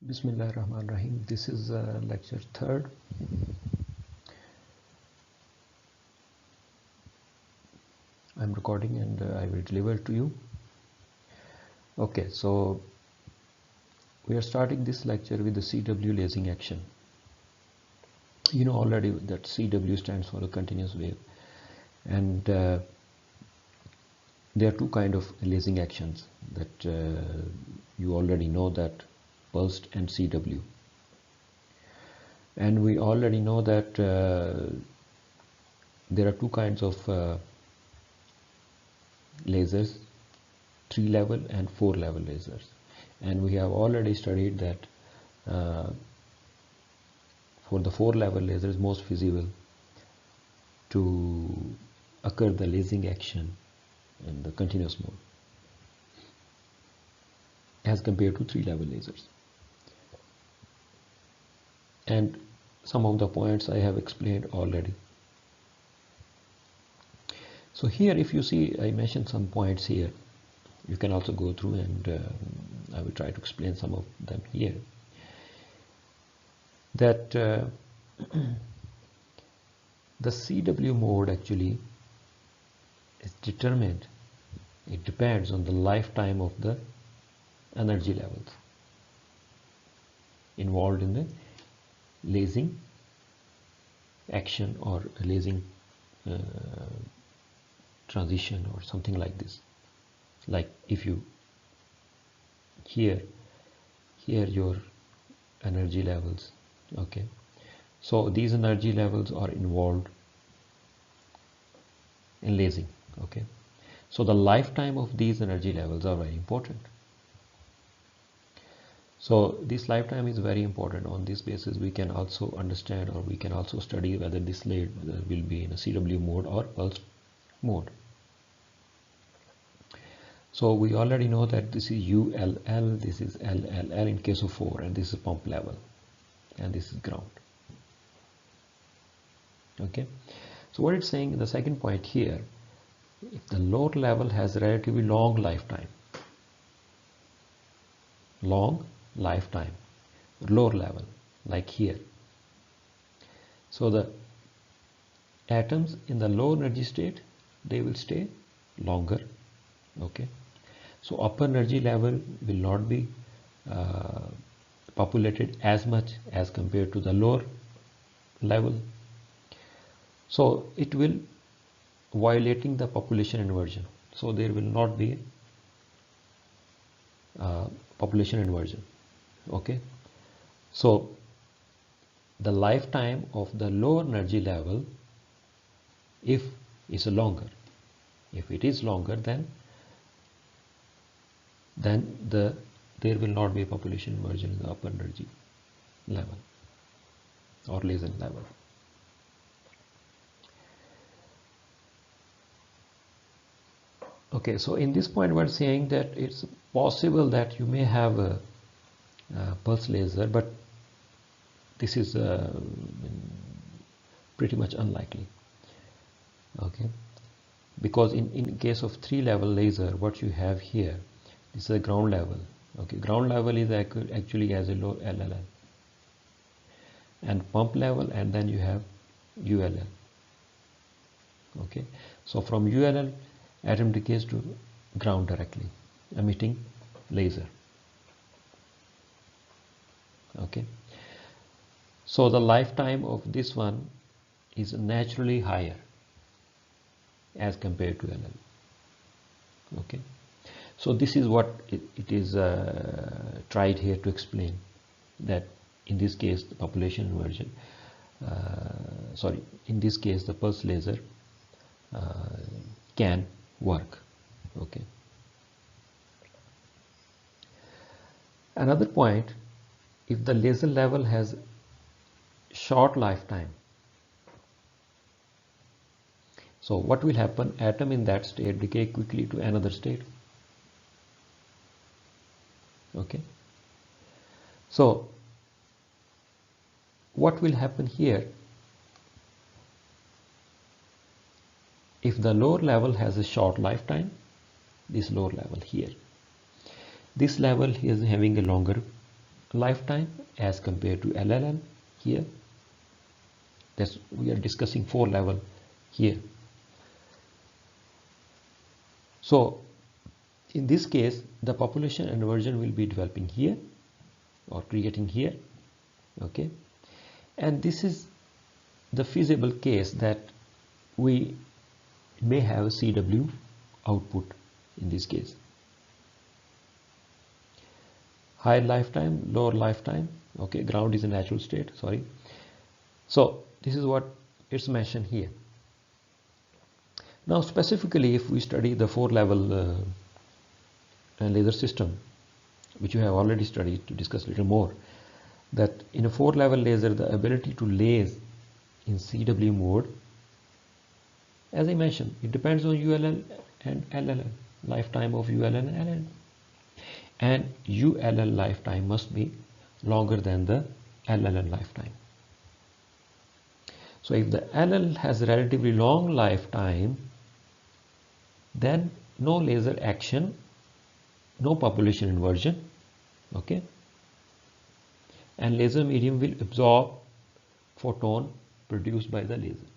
Bismillahirrahmanirrahim. This is lecture 3rd. I'm recording and I will deliver to you. Okay, so we are starting this lecture with the CW lasing action. You know already that CW stands for a continuous wave, and there are two kinds of lasing actions that you already know, that pulsed and CW. And we already know that there are two kinds of lasers, 3-level and 4-level lasers, and we have already studied that for the 4-level lasers most feasible to occur the lasing action in the continuous mode as compared to 3-level lasers. And some of the points I have explained already. So here, if you see, I mentioned some points here. You can also go through, and I will try to explain some of them here. That the CW mode actually is determined. It depends on the lifetime of the energy levels involved in the lasing action or lasing transition or something like this. Like if you here your energy levels, okay, so these energy levels are involved in lasing, okay, so the lifetime of these energy levels are very important. So this lifetime is very important. On this basis we can also understand, or we can also study whether this laser will be in a CW mode or pulse mode. So we already know that this is ULL, this is LLL in case of 4, and this is pump level, and this is ground. Okay, so what it's saying in the second point here, if the lower level has relatively long lifetime, lower level, like here, so the atoms in the low energy state, they will stay longer, okay, so upper energy level will not be populated as much as compared to the lower level, so it will violating the population inversion, so there will not be population inversion, okay. So the lifetime of the lower energy level, if it is longer, then there will not be a population inversion in the upper energy level or laser level. Okay, so in this point we are saying that it's possible that you may have a pulse laser, but this is pretty much unlikely, okay, because in case of 3-level laser, what you have here, this is a ground level, okay, ground level is actually as a low LLL, and pump level, and then you have ULL, okay, so from ULL atom decays to ground directly, emitting laser, okay. So the lifetime of this one is naturally higher as compared to LL, okay. So this is what it is tried here to explain, that in this case the population inversion, in this case the pulse laser can work, okay. Another point, if the laser level has short lifetime, so what will happen, atom in that state decay quickly to another state, okay. So what will happen here, if the lower level has a short lifetime, this lower level here, this level is having a longer lifetime as compared to LLL here. That's, we are discussing 4 level here. So in this case, the population inversion will be developing here or creating here, okay, and this is the feasible case that we may have CW output in this case. Higher lifetime, lower lifetime, okay, ground is a natural state, sorry. So this is what it's mentioned here. Now specifically, if we study the 4 level laser system, which you have already studied, to discuss a little more, that in a 4 level laser, the ability to laser in CW mode, as I mentioned, it depends on ULL and LLL, lifetime of ULL and LLL, and ULL lifetime must be longer than the LLL lifetime. So if the LL has a relatively long lifetime, then no laser action, no population inversion, okay, and laser medium will absorb photon produced by the laser.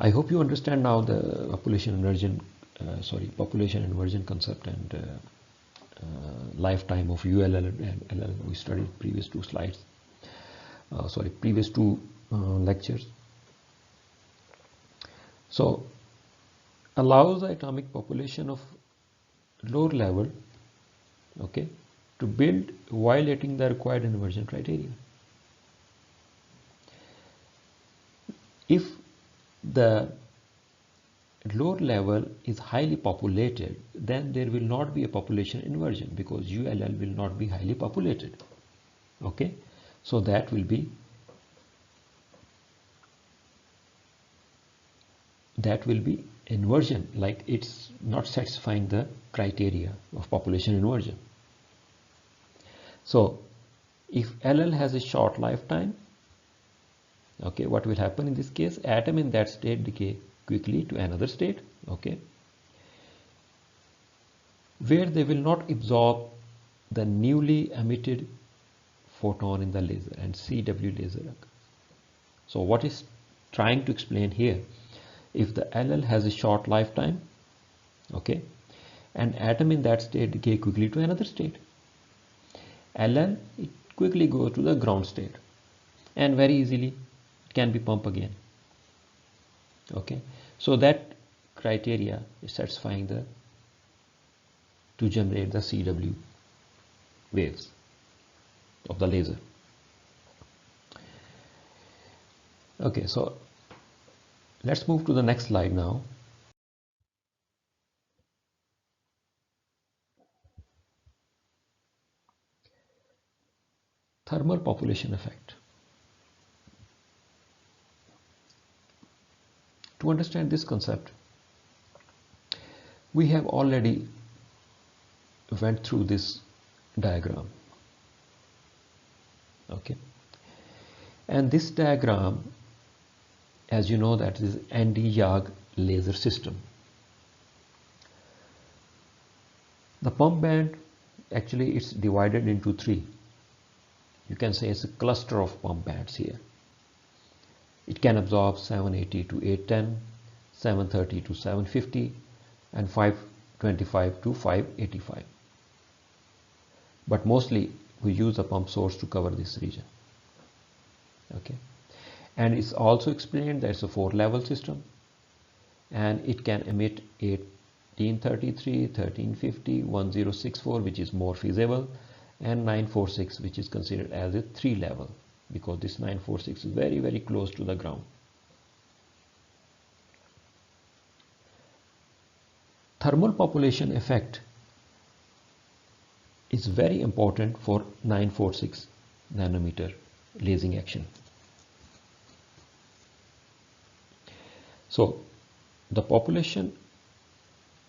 I hope you understand now the population inversion concept and lifetime of ULL and LL. We studied previous 2 slides, previous 2 lectures. So allows the atomic population of lower level, okay, to build violating the required inversion criteria. If the lower level is highly populated, then there will not be a population inversion because ULL will not be highly populated, okay. So that will be inversion, like it's not satisfying the criteria of population inversion. So if LL has a short lifetime, okay, what will happen in this case? Atom in that state decay quickly to another state, okay, where they will not absorb the newly emitted photon in the laser, and CW laser occurs. So what is trying to explain here? If the LL has a short lifetime, okay, and atom in that state decay quickly to another state, LL, it quickly goes to the ground state and very easily it can be pumped again, okay. So that criteria is satisfying to generate the CW waves of the laser. Okay, so let's move to the next slide now. Thermal population effect. To understand this concept, we have already went through this diagram, okay, and this diagram, as you know, that is ND-YAG laser system. The pump band, actually it's divided into 3. You can say it's a cluster of pump bands here. It can absorb 780 to 810, 730 to 750, and 525 to 585. But mostly we use a pump source to cover this region, okay. And it's also explained that it's a 4 level system and it can emit 1833, 1350, 1064, which is more feasible, and 946, which is considered as a 3 level because this 946 is very, very close to the ground. Thermal population effect is very important for 946 nanometer lasing action. So the population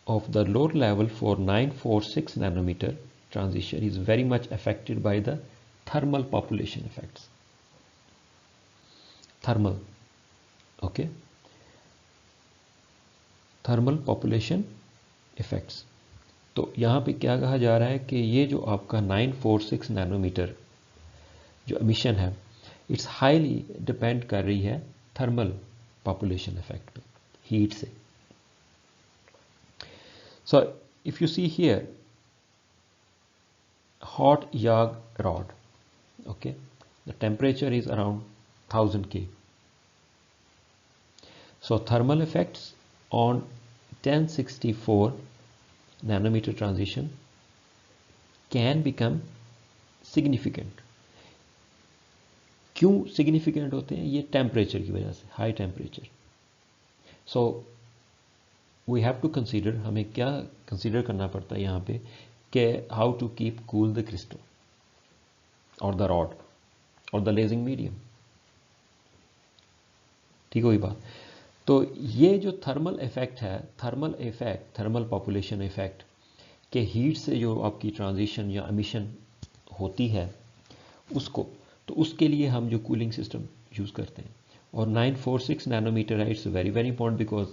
of the lower level for 946 nanometer transition is very much affected by the thermal population effects. Thermal, okay, thermal population effects. तो यहाँ पे क्या कहा जा रहा है कि ये जो आपका 946 नैनोमीटर जो एमिशन है, इट्स हाईली डिपेंड कर रही है थर्मल पॉपुलेशन इफेक्ट पे, हीट से. So if you see here, hot yag rod, okay, the temperature is around 1000 K. So thermal effects on 1064 nanometer transition can become significant. क्यों significant होते हैं? ये temperature की वजह से, high temperature. So we have to consider, हमें क्या consider करना पड़ता है यहाँ पे कि how to keep cool the crystal or the rod or the lasing medium. ठीक हुई बात. तो ये जो थर्मल इफेक्ट है, थर्मल पॉपुलेशन इफेक्ट के हीट से जो आपकी ट्रांजिशन या एमिशन होती है उसको, तो उसके लिए हम जो कूलिंग सिस्टम यूज़ करते हैं. और 946 नैनोमीटर है, it's very very important because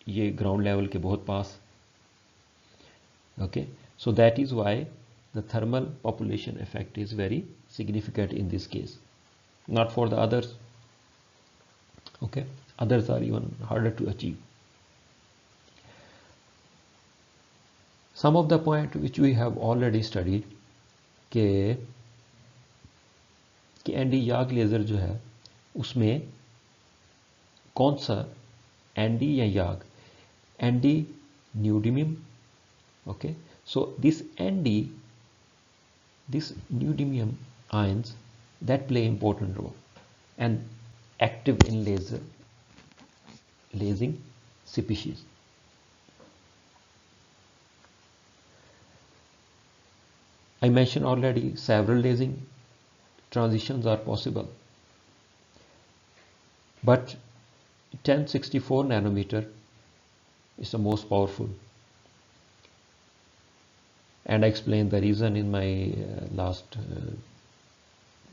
ये ग्राउंड लेवल के बहुत पास. Okay, so that is why the thermal population effect is very significant in this case, not for the others. Okay, others are even harder to achieve. Some of the point which we have already studied कि ND YAG laser जो है उसमें कौन सा ND या YAG, ND neodymium. Okay, so this neodymium ions that play important role and active in lasing species. I mentioned already several lasing transitions are possible, but 1064 nanometer is the most powerful, and I explained the reason in my last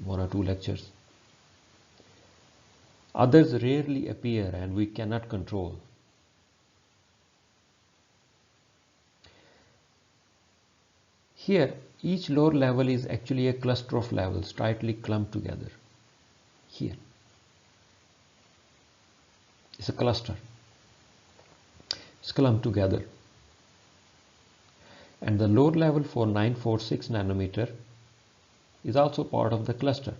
one or two lectures. Others rarely appear and we cannot control. Here, each lower level is actually a cluster of levels tightly clumped together. Here, it's a cluster. It's clumped together. And the lower level for 946 nanometer is also part of the cluster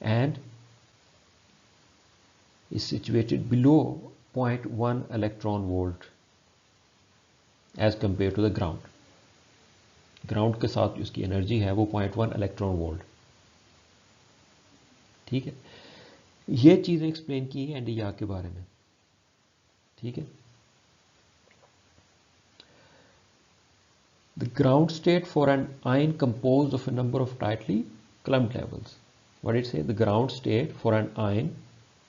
and is situated below 0.1 electron volt as compared to the ground. Ground के साथ उसकी energy है वो 0.1 electron volt. ठीक है, ये चीजें explain की है एंडी याग के बारे में. ठीक है, the ground state for an ion composed of a number of tightly clumped levels. What it say, the ground state for an ion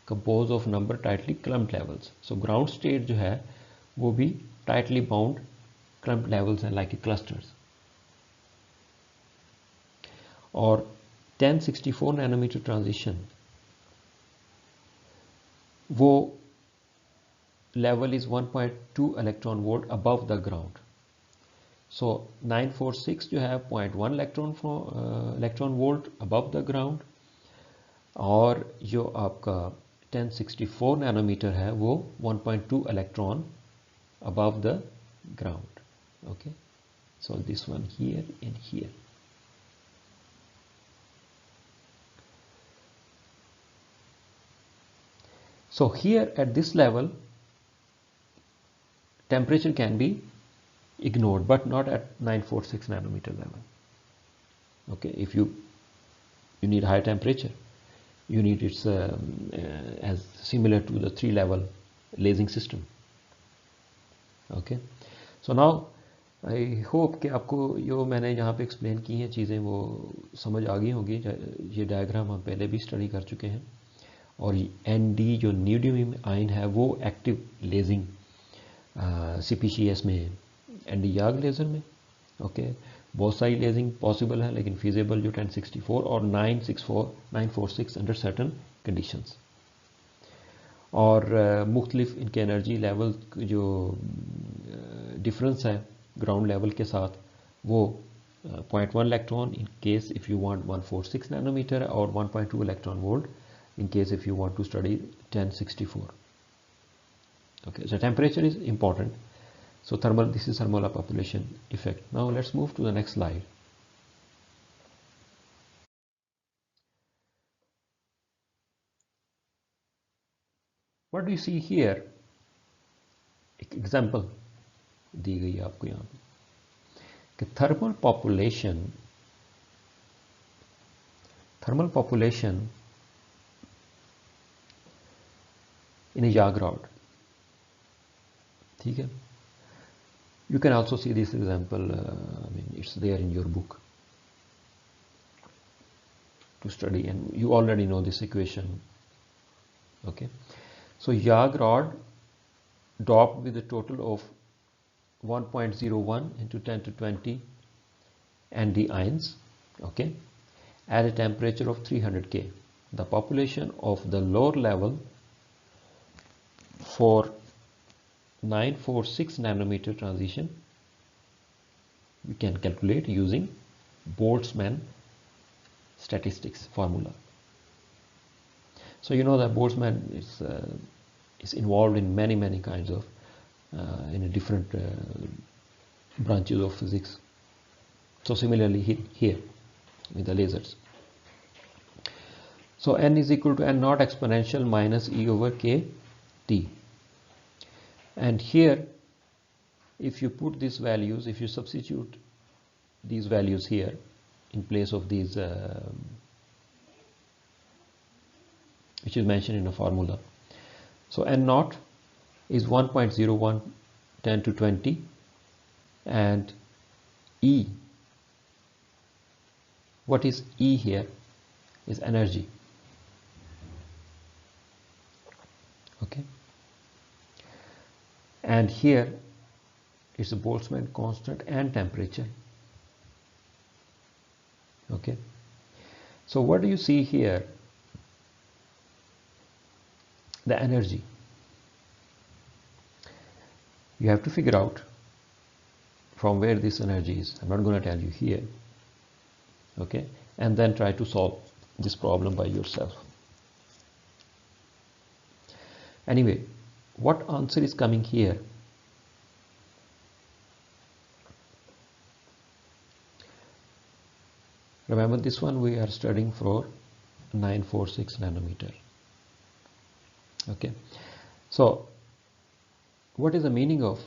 compose of number tightly clumped levels. So ground state जो है वो भी tightly bound clumped levels हैं, like clusters. और 1064 nanometre transition वो level is 1.2 electron volt above the ground. So 946 जो है 0.1 electron volt above the ground, और जो आपका 1064 नैनोमीटर है वो 1.2 electron above the ground. Okay, so this one here and here. So here at this level, temperature can be ignored, but not at 946 nanometer level. Okay, if you need high temperature, you need it's as similar to the 3-level lasing system. Okay, so now I hope कि आपको जो मैंने यहाँ पे explain की हैं चीज़ें वो समझ आ गई होंगी. ये डायग्राम हम पहले भी स्टडी कर चुके हैं. और एनडी जो न्यूडियम आयन है वो एक्टिव लेजिंग सीपीसीएस में है, एनडी याग लेज़र में. ओके, बहुत सारी लेजिंग पॉसिबल है, लेकिन फिजिबल जो 1064 और 946 अंडर सर्टन कंडीशंस. और मुख्तलिफ इनके एनर्जी लेवल जो डिफरेंस है ग्राउंड लेवल के साथ वो 0.1 electron in case if you want 146 nanometer or 1.2 electron volt in case if you want to study 1064. Okay, so temperature is important. So this is thermal population effect. Now let's move to the next slide. What do you see here? एक example दी गई है आपको यहाँ पे कि thermal population in a Yag rod. ठीक है? You can also see this example. I mean, it's there in your book to study, and you already know this equation. Okay, so Yag rod doped with a total of 1.01 into 10 to 20 Nd ions. Okay, at a temperature of 300 K. The population of the lower level for 946 nanometer transition we can calculate using Boltzmann statistics formula. So you know that Boltzmann is involved in many kinds of in different branches of physics. So similarly here with the lasers. So n is equal to n naught exponential minus e over k t. And here, if you put these values, if you substitute these values here in place of these, which is mentioned in the formula. So n naught is 1.01 10 to 20, and E, what is E here, is energy. Okay. And here it's a Boltzmann constant and temperature. Okay, so what do you see here? The energy. You have to figure out from where this energy is. I'm not going to tell you here. Okay, and then try to solve this problem by yourself. Anyway, what answer is coming here? Remember, this one we are studying for 946 nanometer. Okay, so what is the meaning of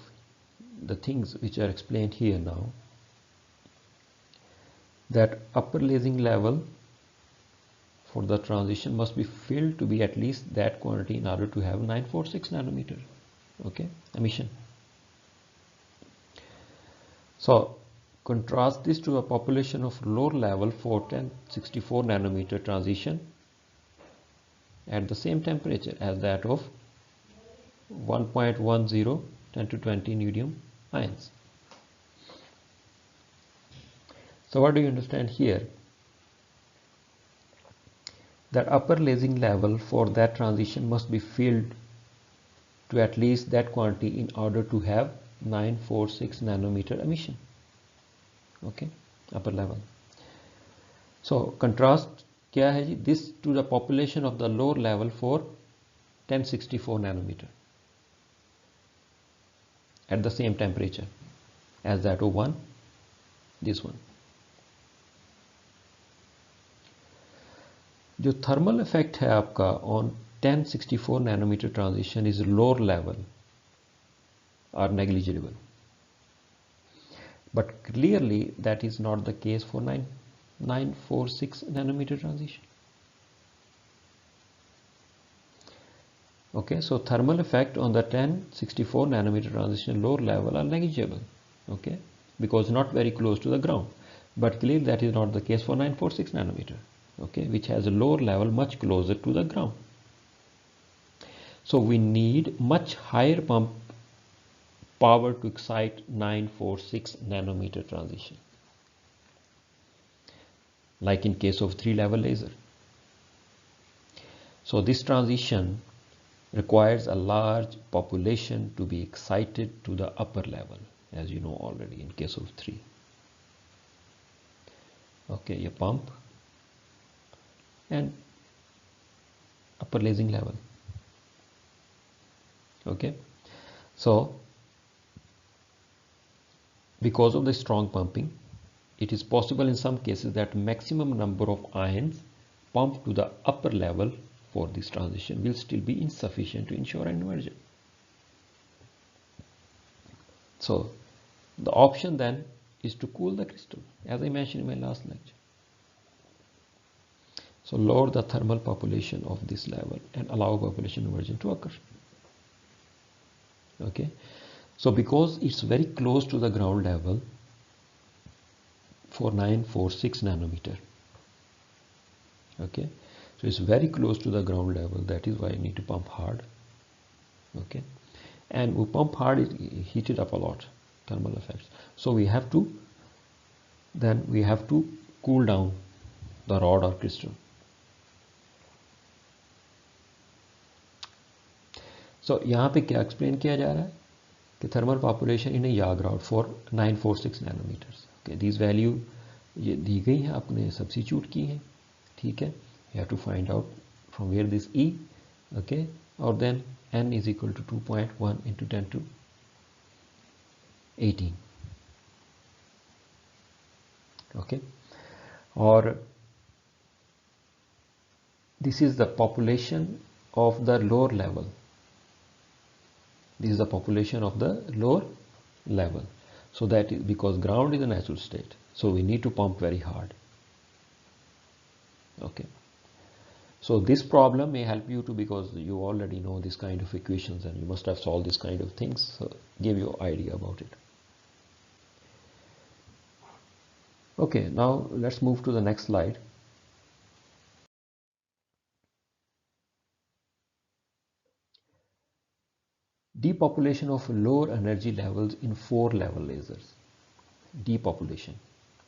the things which are explained here now? That upper lasing level for the transition must be filled to be at least that quantity in order to have 946 nanometer, okay, emission. So contrast this to a population of lower level for 1064 nanometer transition at the same temperature as that of 1.10 10 to 20 neodymium ions. So what do you understand here? That upper lasing level for that transition must be filled to at least that quantity in order to have 946 nanometer emission. Okay, upper level. So contrast क्या है जी? This to the population of the lower level for 1064 nanometer at the same temperature as that of this one. जो thermal effect है आपका on 1064 nanometre transition is lower level are negligible, but clearly that is not the case for 946 nanometer transition. Okay, so thermal effect on the 1064 nanometer transition lower level are negligible, okay, because not very close to the ground, but clearly that is not the case for 946 nanometer, okay, which has a lower level much closer to the ground. So we need much higher pump power to excite 946 nanometer transition, like in case of 3-level laser. So this transition requires a large population to be excited to the upper level. as you know already in case of 3. Okay, ये pump and upper lasing level. Okay, so because of the strong pumping, it is possible in some cases that maximum number of ions pumped to the upper level for this transition will still be insufficient to ensure an inversion. So the option then is to cool the crystal, as I mentioned in my last lecture. So lower the thermal population of this level and allow population inversion to occur. Okay, so because it's very close to the ground level, 4946 nanometer. Okay, so it's very close to the ground level. That is why I need to pump hard. Okay, and we pump hard, it heated up a lot, thermal effects. So we have to cool down the rod or crystal. So यहाँ पे क्या explain किया जा रहा है कि thermal population in YAG rod for 946 nanometers. Okay, these value ये दी गई हैं, आपने सब्स्टिट्यूट की हैं. ठीक है, you have to find out from where this E. Okay, और then n is equal to 2.1 into 10 to 18. Okay, और this is the population of the lower level. This is the population of the lower level. So that is because ground is a natural state. So we need to pump very hard. Okay. So this problem may help you to, because you already know this kind of equations and you must have solved this kind of things. So give you idea about it. Okay, now let's move to the next slide. Depopulation of lower energy levels in 4-level lasers. Depopulation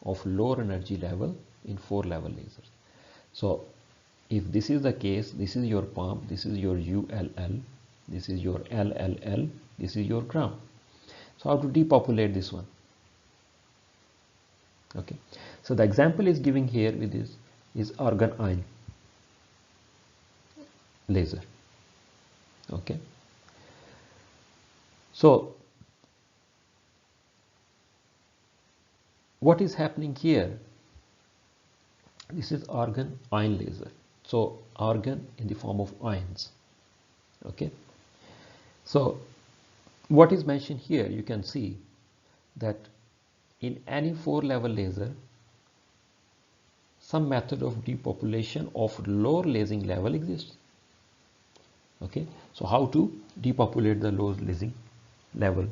of lower energy level in 4-level lasers. So if this is the case, this is your pump, this is your ULL, this is your LLL, this is your ground. So how to depopulate this one? Okay, so the example is giving here with this is argon ion laser. Okay, so what is happening here? This is argon ion laser. So argon in the form of ions. Okay, so what is mentioned here, you can see that in any 4-level laser, some method of depopulation of lower lasing level exists. Okay, so how to depopulate the lower lasing level?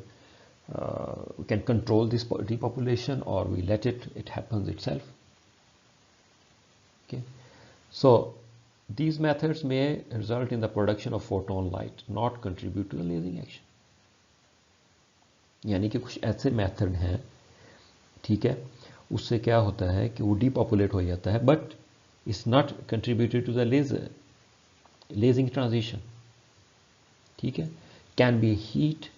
We can control this depopulation, or we let it happens itself. Okay, so these methods may result in the production of photon light, not contribute to the lasing action. यानी कि कुछ ऐसे method हैं, ठीक है, उससे क्या होता है कि वो डीपॉपुलेट हो जाता है, but it's not contributed to the lasing transition. ठीक है, can be heat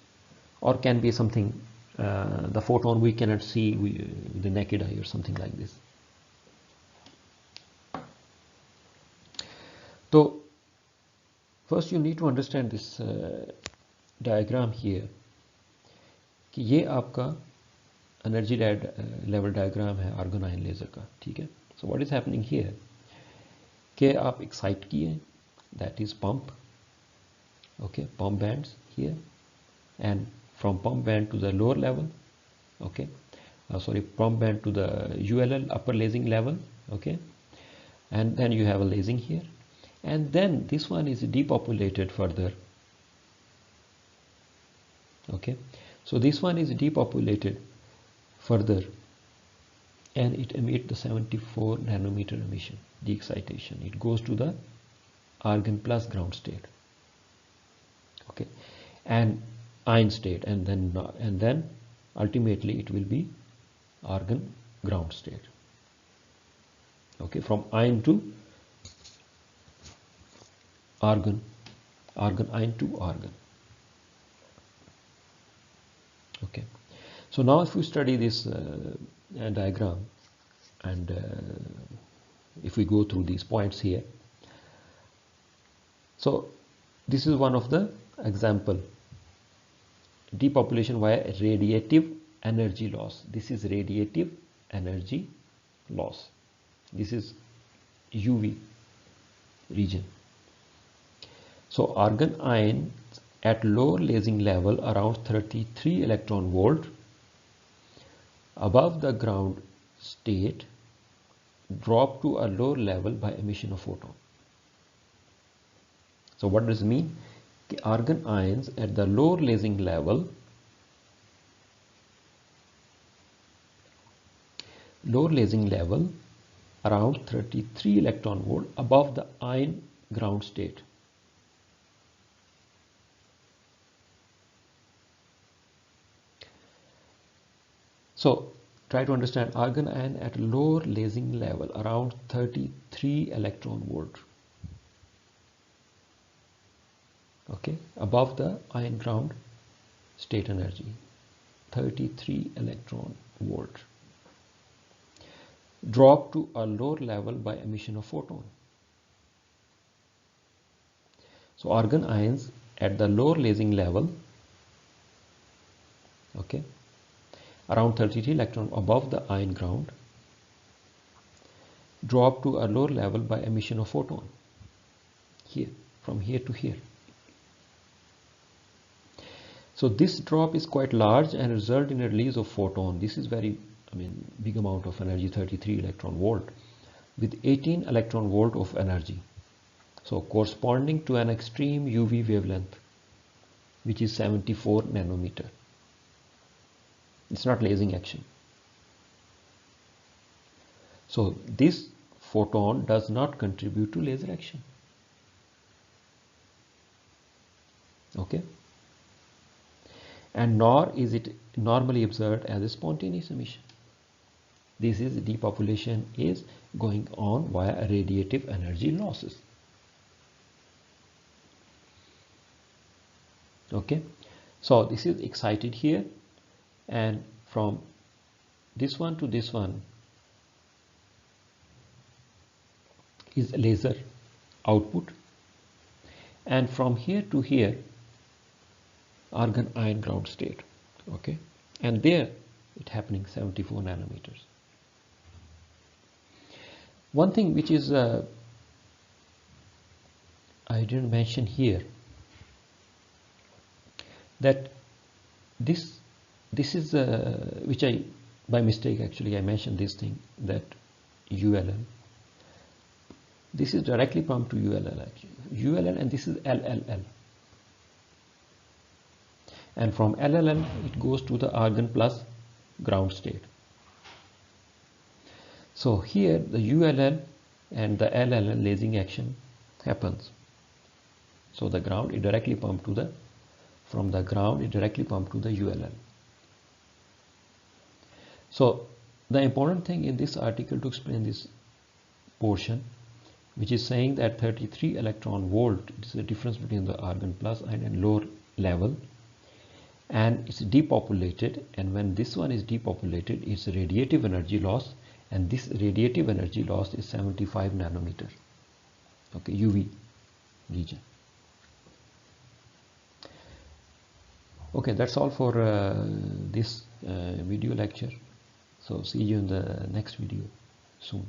or can be something, the photon we cannot see with the naked eye or something like this. So first you need to understand this diagram here, कि ये आपका energy level diagram है argon ion laser का. ठीक है, so what is happening here, कि आप excite किए, that is pump. Okay, pump bands here, and from pump band to the lower level, okay, pump band to the ULL upper lasing level, okay, and then you have a lasing here, and then this one is depopulated further. Okay, so this one is depopulated further, and it emits the 74 nanometer emission, the excitation. It goes to the argon plus ground state. Okay, and ion state, and then ultimately it will be argon ground state. Okay, from ion to argon ion to argon. Okay, So now if we study this diagram, and if we go through these points here, so this is one of the example, depopulation via radiative energy loss. This is radiative energy loss. This is UV region. So argon ions at lower lasing level around 33 electron volt above the ground state drop to a lower level by emission of photon. So what does it mean? Argon ions at the lower lasing level around 33 electron volt above the ion ground state. So try to understand, argon ion at lower lasing level around 33 electron volt, okay, above the ion ground state energy, 33 electron volt, drop to a lower level by emission of photon. So argon ions at the lower lasing level, okay, around 33 electron above the ion ground, drop to a lower level by emission of photon, here, from here to here. So this drop is quite large and result in a release of photon. This is very, big amount of energy, 33 electron volt with 18 electron volt of energy. So corresponding to an extreme UV wavelength, which is 74 nanometer. It's not lasing action. So this photon does not contribute to laser action. Okay? And nor is it normally observed as a spontaneous emission. This is depopulation is going on via radiative energy losses. Okay? So this is excited here, and from this one to this one is laser output, and from here to here argon ion ground state, okay, and there it happening 74 nanometers. One thing which is I didn't mention here, that this is which I by mistake actually I mentioned this thing, that ULL, this is directly pumped to ULL actually, ULL, and this is LLL, and from LLL it goes to the argon plus ground state. So here the ULL and the LLL lasing action happens. So the ground is directly pumped to the, from the ground it directly pumped to the ULL. So the important thing in this article to explain this portion, which is saying that 33 electron volt is the difference between the argon plus ion and lower level, and it's depopulated, and when this one is depopulated it's radiative energy loss, and this radiative energy loss is 75 nanometer, okay, UV region. Okay, that's all for this video lecture. So see you in the next video soon.